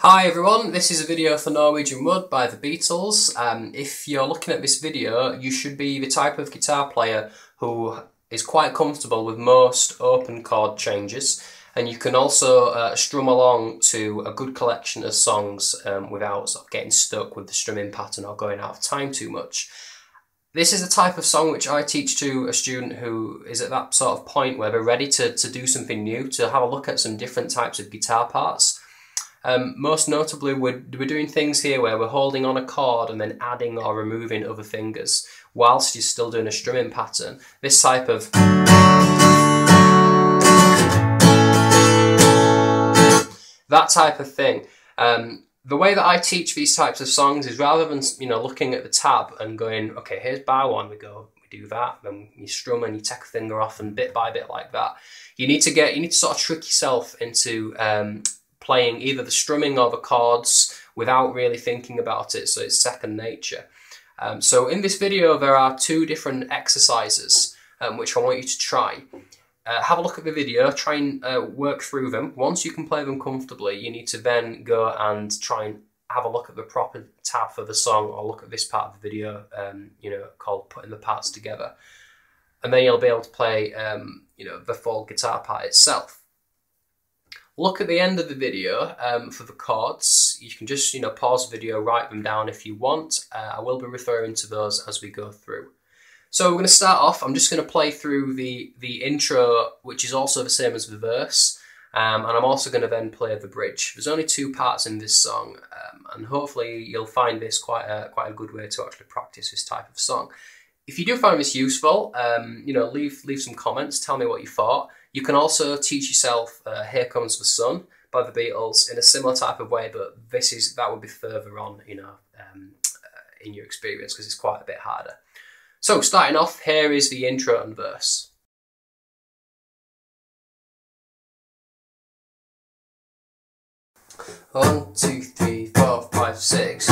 Hi everyone, this is a video for Norwegian Wood by the Beatles. If you're looking at this video, you should be the type of guitar player who is quite comfortable with most open chord changes, and you can also strum along to a good collection of songs without sort of getting stuck with the strumming pattern or going out of time too much. This is the type of song which I teach to a student who is at that sort of point where they're ready to do something new, to have a look at some different types of guitar parts. Most notably, we're doing things here where we're holding on a chord and then adding or removing other fingers whilst you're still doing a strumming pattern. This type of that type of thing. The way that I teach these types of songs is rather than looking at the tab and going, okay, here's bar one, we do that, then you strum and you take a finger off, and bit by bit like that. You need to sort of trick yourself into playing either the strumming or the chords without really thinking about it, so it's second nature. So in this video there are two different exercises which I want you to try. Have a look at the video, try and work through them. Once you can play them comfortably, you need to then go and try and have a look at the proper tab for the song, or look at this part of the video called Putting the Parts Together. And then you'll be able to play the full guitar part itself. Look at the end of the video for the chords. You can just pause the video, write them down if you want. I will be referring to those as we go through. So we're going to start off. I'm just going to play through the intro, which is also the same as the verse, and I'm also going to then play the bridge. There's only two parts in this song, and hopefully you'll find this quite a good way to actually practice this type of song. If you do find this useful, leave some comments. Tell me what you thought. You can also teach yourself "Here Comes the Sun" by the Beatles in a similar type of way, but that would be further on, in your experience, because it's quite a bit harder. So starting off, here is the intro and verse. One, two, three, four, five, six.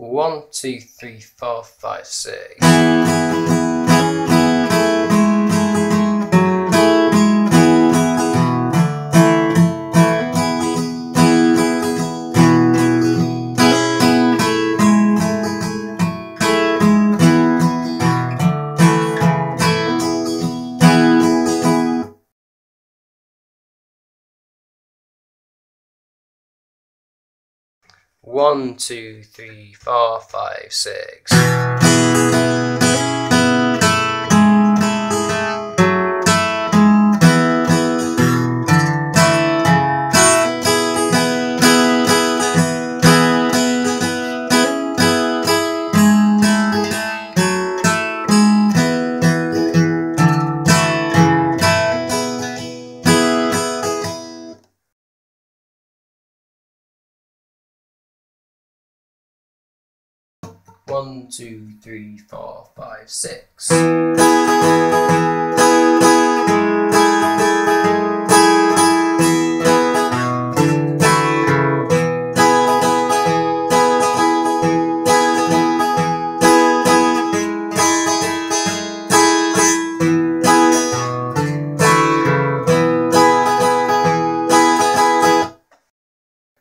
1, 2, 3, 4, 5, 6. 1, 2, 3, 4, 5, 6. 1, 2, 3, 4, 5, 6.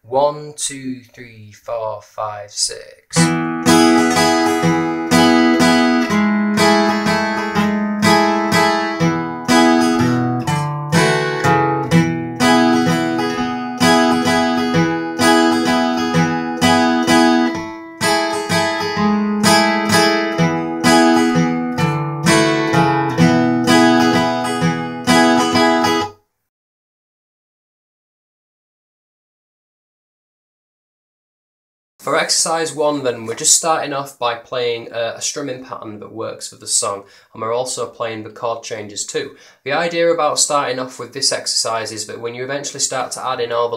1, 2, 3, 4, 5, 6. For exercise 1 then, we're just starting off by playing a strumming pattern that works for the song, and we're also playing the chord changes too. The idea about starting off with this exercise is that when you eventually start to add in all the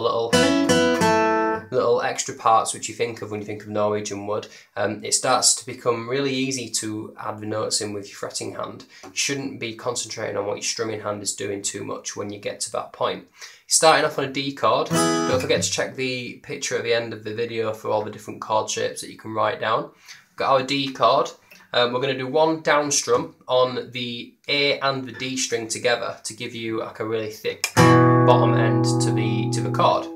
little extra parts which you think of when you think of Norwegian wood, it starts to become really easy to add the notes in with your fretting hand. You shouldn't be concentrating on what your strumming hand is doing too much when you get to that point. Starting off on a D chord, don't forget to check the picture at the end of the video for all the different chord shapes that you can write down. We've got our D chord. We're going to do one down strum on the A and the D string together to give you like a really thick bottom end to the chord.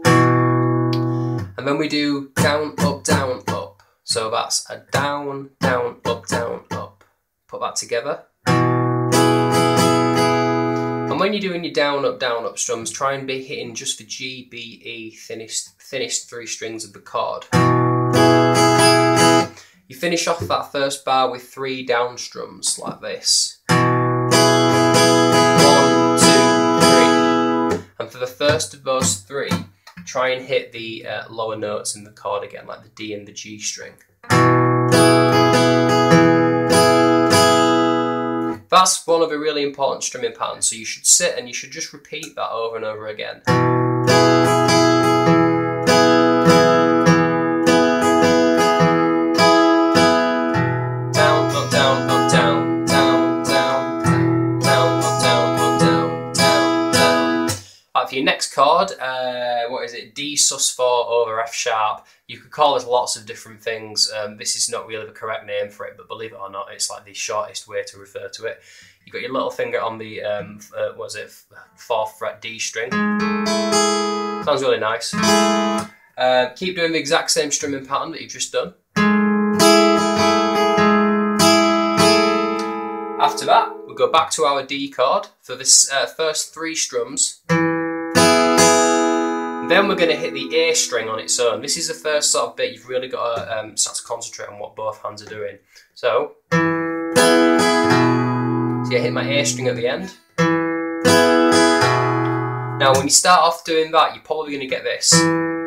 And then we do down, up. So that's a down, up. Put that together. And when you're doing your down, up strums, try and be hitting just the G, B, E, thinnest three strings of the chord. You finish off that first bar with 3 down strums like this. 1, 2, 3. And for the first of those 3, try and hit the lower notes in the chord again, like the D and the G string. That's one of the really important strumming patterns, so you should sit and you should just repeat that over and over again. For your next chord, what is it? D sus4 over F sharp. You could call this lots of different things. This is not really the correct name for it, but believe it or not, it's like the shortest way to refer to it. You've got your little finger on the, 4th fret D string. Sounds really nice. Keep doing the exact same strumming pattern that you've just done. After that, we'll go back to our D chord for this first 3 strums. Then we're going to hit the A string on its own. This is the first sort of bit you've really got to start to concentrate on what both hands are doing. So you hit my A string at the end. Now when you start off doing that, you're probably going to get this. You're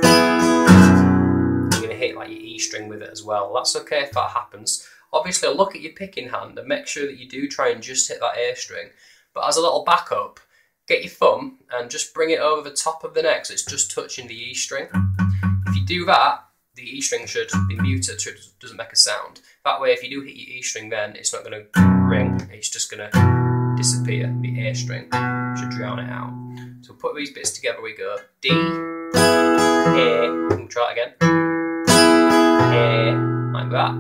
going to hit like your E string with it as well. That's okay if that happens. Obviously look at your picking hand and make sure that you do try and just hit that A string. But as a little backup, get your thumb and just bring it over the top of the neck so it's just touching the E string. If you do that, the E string should be muted so it doesn't make a sound. That way if you do hit your E string then it's not going to ring, it's just going to disappear. The A string should drown it out. So put these bits together, we go D, A, we'll try it again, A, like that.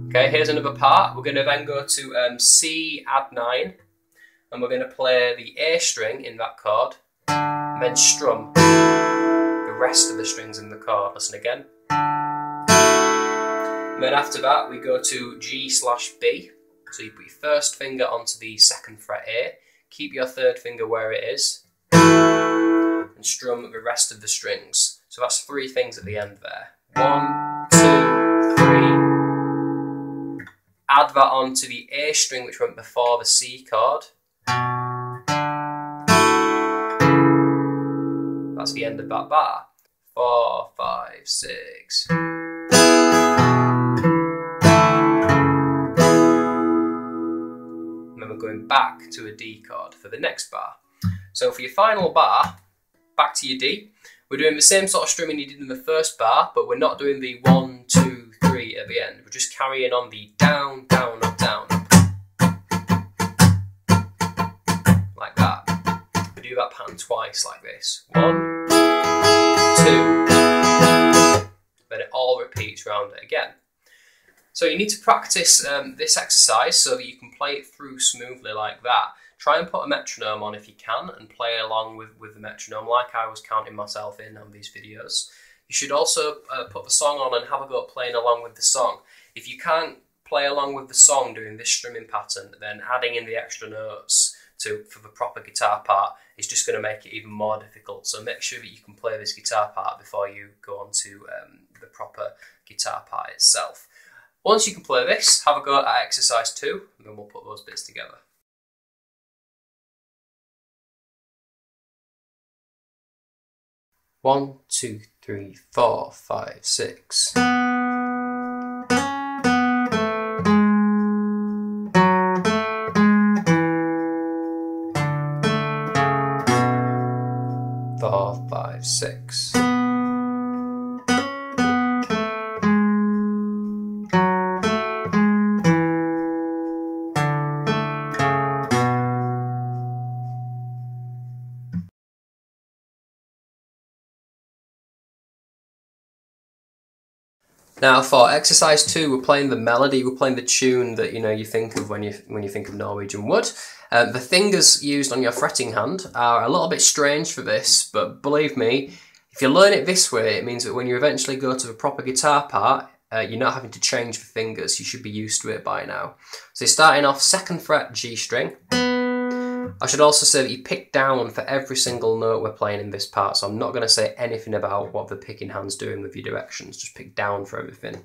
Okay, here's another part. We're going to then go to C add 9. And we're going to play the A string in that chord, and then strum the rest of the strings in the chord. Listen again. And then after that, we go to G/B. So you put your first finger onto the 2nd fret A, keep your 3rd finger where it is, and strum the rest of the strings. So that's 3 things at the end there. 1, 2, 3. Add that onto the A string which went before the C chord. That's the end of that bar. 4, 5, 6. And then we're going back to a D chord for the next bar. So for your final bar, back to your D. We're doing the same sort of strumming you did in the first bar, but we're not doing the 1, 2, 3 at the end. We're just carrying on the down, down, up, down. Like that. We do that pattern twice like this. 1, 2. Then it all repeats round it again. So you need to practice this exercise so that you can play it through smoothly like that. Try and put a metronome on if you can and play along with the metronome like I was counting myself in on these videos. You should also put the song on and have a go at playing along with the song. If you can't play along with the song doing this strumming pattern, then adding in the extra notes for the proper guitar part is just going to make it even more difficult. So make sure that you can play this guitar part before you go on to the proper guitar part itself. Once you can play this, have a go at exercise 2 and then we'll put those bits together. One, 2, 3, 4, 5, 6. 4, 5, 6. Now for exercise 2, we're playing the melody, we're playing the tune that you think of when you think of Norwegian wood. The fingers used on your fretting hand are a little bit strange for this, but believe me, if you learn it this way, it means that when you eventually go to the proper guitar part, you're not having to change the fingers. You should be used to it by now. So you're starting off 2nd fret G string. I should also say that you pick down for every single note we're playing in this part, so I'm not going to say anything about what the picking hand's doing with your directions, just pick down for everything.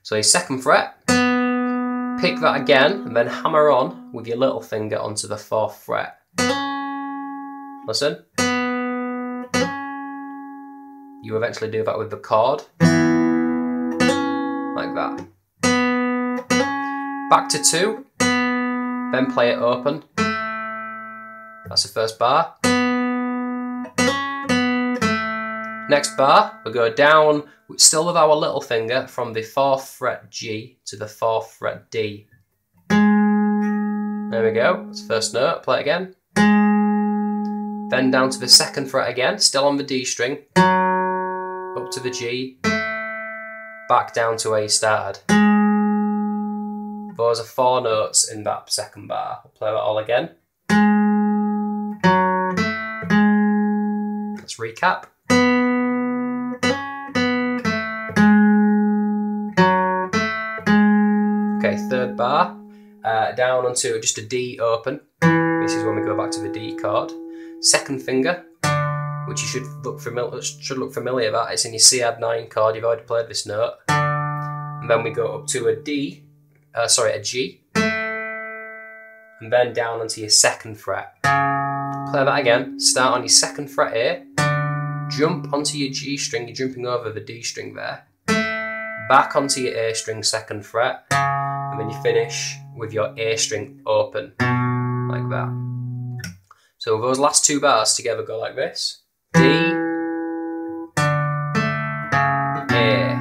So your 2nd fret, pick that again, and then hammer on with your little finger onto the 4th fret. Listen. You eventually do that with the chord, like that. Back to 2, then play it open. That's the first bar. Next bar, we'll go down, still with our little finger, from the 4th fret G to the 4th fret D. There we go, that's the first note, play it again. Then down to the 2nd fret again, still on the D string, up to the G, back down to where you started. Those are 4 notes in that 2nd bar. We'll play that all again. Let's recap. Okay, 3rd bar, down onto just a D open. This is when we go back to the D chord. 2nd finger, which you should look familiar that. It's in your C add 9 chord. You've already played this note. And then we go up to a G, and then down onto your 2nd fret. Play that again. Start on your 2nd fret A, jump onto your G string, you're jumping over the D string there, back onto your A string 2nd fret, and then you finish with your A string open, like that. So those last 2 bars together go like this. D, A.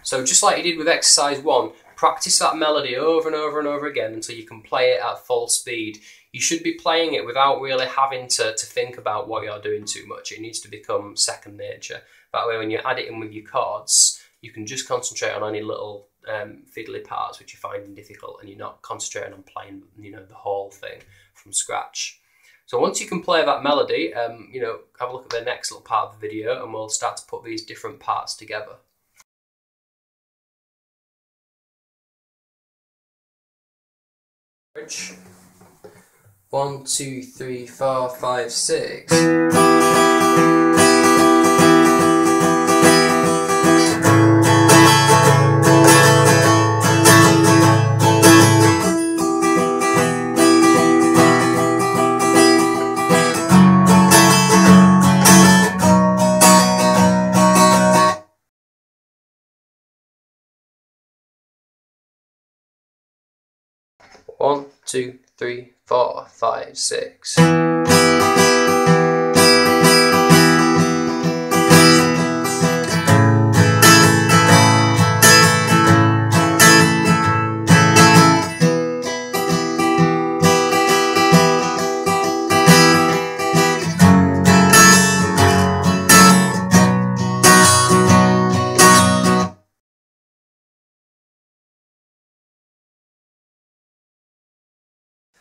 So just like you did with exercise 1, practice that melody over and over and over again until you can play it at full speed. You should be playing it without really having to think about what you're doing too much. It needs to become second nature. That way when you add it in with your chords, you can just concentrate on any little fiddly parts which you're finding difficult, and you're not concentrating on playing the whole thing from scratch. So once you can play that melody, have a look at the next little part of the video and we'll start to put these different parts together. Bridge. 1, 2, 3, 4, 5, 6. One, 2, 3, 4, 5, 6.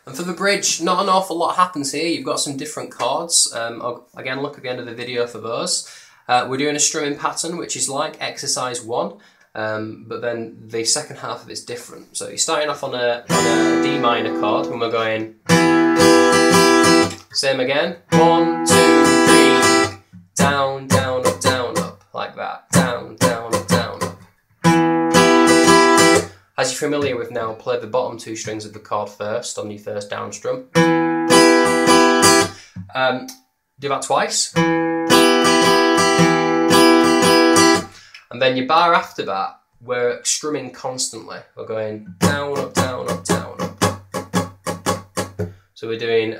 And for the bridge, not an awful lot happens here. You've got some different chords. Again, look at the end of the video for those. We're doing a strumming pattern, which is like exercise 1, but then the second half of it's different. So you're starting off on a D minor chord, and we're going same again. 1, 2, 3, down, down, up, like that. Down, down, up, down, up. As you're familiar with now, play the bottom 2 strings of the chord first on your first down strum. Do that twice. And then your bar after that, we're strumming constantly. We're going down, up, down, up, down, up. So we're doing,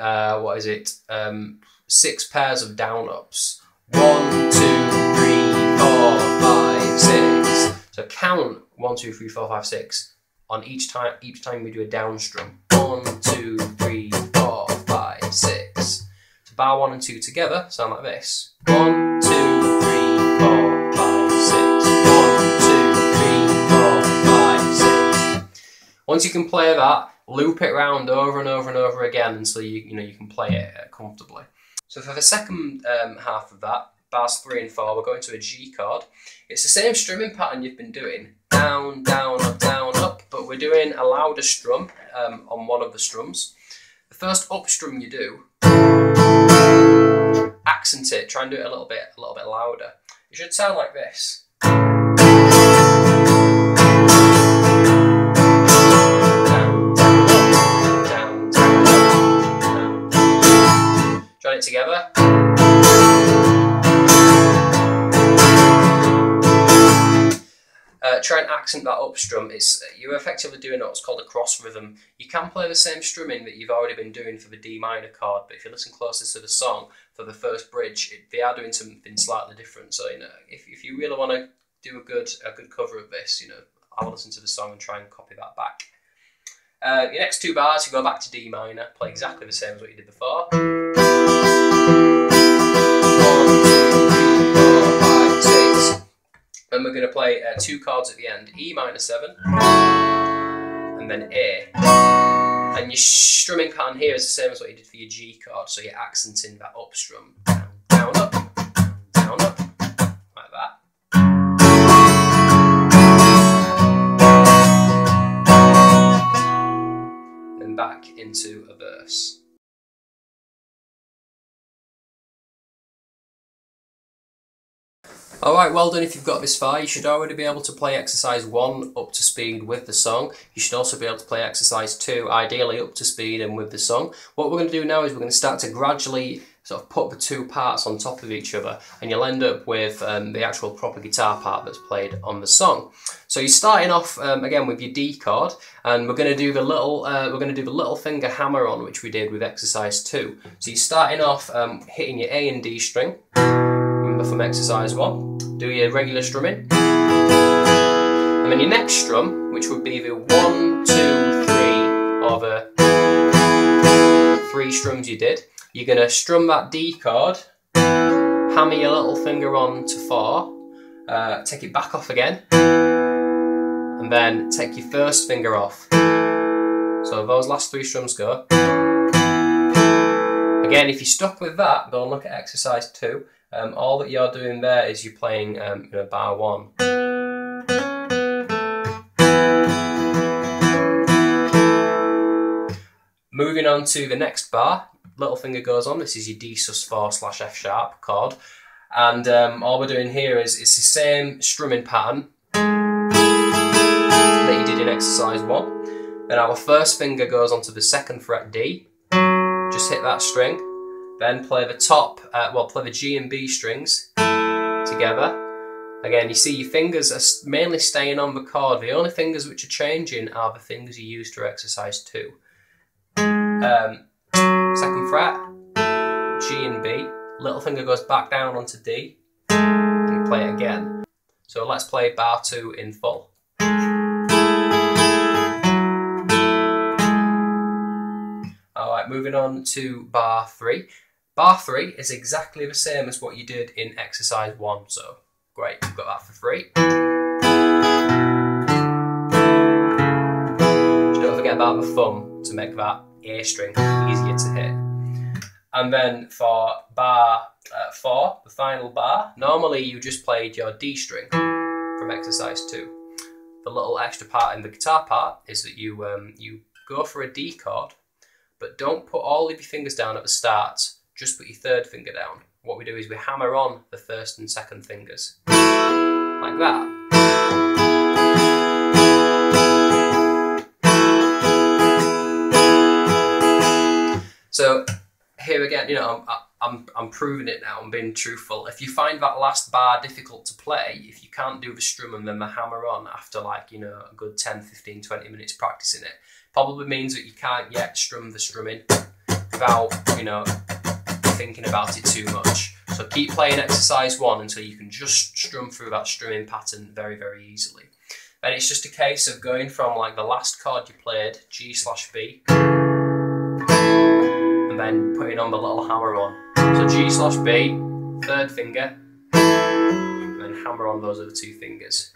6 pairs of down ups. 1, 2, 3, 4, 5, 6. So count 1, 2, 3, 4, 5, 6 on each time we do a down strum. 1, 2, 3, 4, 5, 6. So bar 1 and 2 together sound like this. 1, 2, 3, 4. Once you can play that, loop it round over and over and over again until you can play it comfortably. So for the second half of that, bars 3 and 4, we're going to a G chord. It's the same strumming pattern you've been doing, down, down, up, but we're doing a louder strum on one of the strums. The first up strum you do, accent it, try and do it a little bit louder. It should sound like this. Join it together. Try and accent that up strum. You're effectively doing what's called a cross rhythm. You can play the same strumming that you've already been doing for the D minor chord, but if you listen closer to the song for the first bridge, they are doing something slightly different. So if you really want to do a good cover of this, I'll listen to the song and try and copy that back. Your next 2 bars, you go back to D minor, play exactly the same as what you did before. 1, 2, 3, 4, 5, 6. Then we're going to play 2 chords at the end, E minor 7, and then A. And your strumming pattern here is the same as what you did for your G chord, so you're accenting that up strum. Down, up, like that. Then back into a verse. Alright, well done if you've got this far. You should already be able to play exercise 1 up to speed with the song. You should also be able to play exercise 2, ideally up to speed and with the song. What we're going to do now is we're going to start to gradually sort of put the 2 parts on top of each other, and you'll end up with the actual proper guitar part that's played on the song. So you're starting off again with your D chord, and we're going to do the little finger hammer on, which we did with exercise 2. So you're starting off hitting your A and D string. Remember from exercise 1, do your regular strumming, and then your next strum, which would be the 1, 2, 3, or the 3 strums you did. You're going to strum that D chord, hammer your little finger on to 4, take it back off again, and then take your first finger off. So those last 3 strums go. Again, if you're stuck with that, go and look at exercise 2. All that you're doing there is you're playing bar 1. Moving on to the next bar, little finger goes on. This is your D sus4/F sharp chord, and all we're doing here is it's the same strumming pattern that you did in exercise 1. Then our first finger goes onto the 2nd fret D. Just hit that string. Then play the top, play the G and B strings together. Again, you see your fingers are mainly staying on the chord. The only fingers which are changing are the fingers you used for exercise 2. 2nd fret, G and B. Little finger goes back down onto D. And you play it again. So let's play bar 2 in full. Alright, moving on to bar 3. Bar 3 is exactly the same as what you did in exercise 1, so great, we've got that for free. Don't forget about the thumb to make that A string easier to hit. And then for bar 4, the final bar, normally you just played your D string from exercise 2. The little extra part in the guitar part is that you go for a D chord, but don't put all of your fingers down at the start, just put your 3rd finger down. What we do is we hammer on the 1st and 2nd fingers, like that. So here again, I'm proving it now, I'm being truthful. If you find that last bar difficult to play, if you can't do the strum and then the hammer on after a good 10, 15, 20 minutes practicing it, probably means that you can't yet strum the strumming without, thinking about it too much. So keep playing exercise 1 until you can just strum through that strumming pattern very, very easily. Then it's just a case of going from the last chord you played, G/B, and then putting on the little hammer on. So G/B, 3rd finger, and then hammer on those other 2 fingers.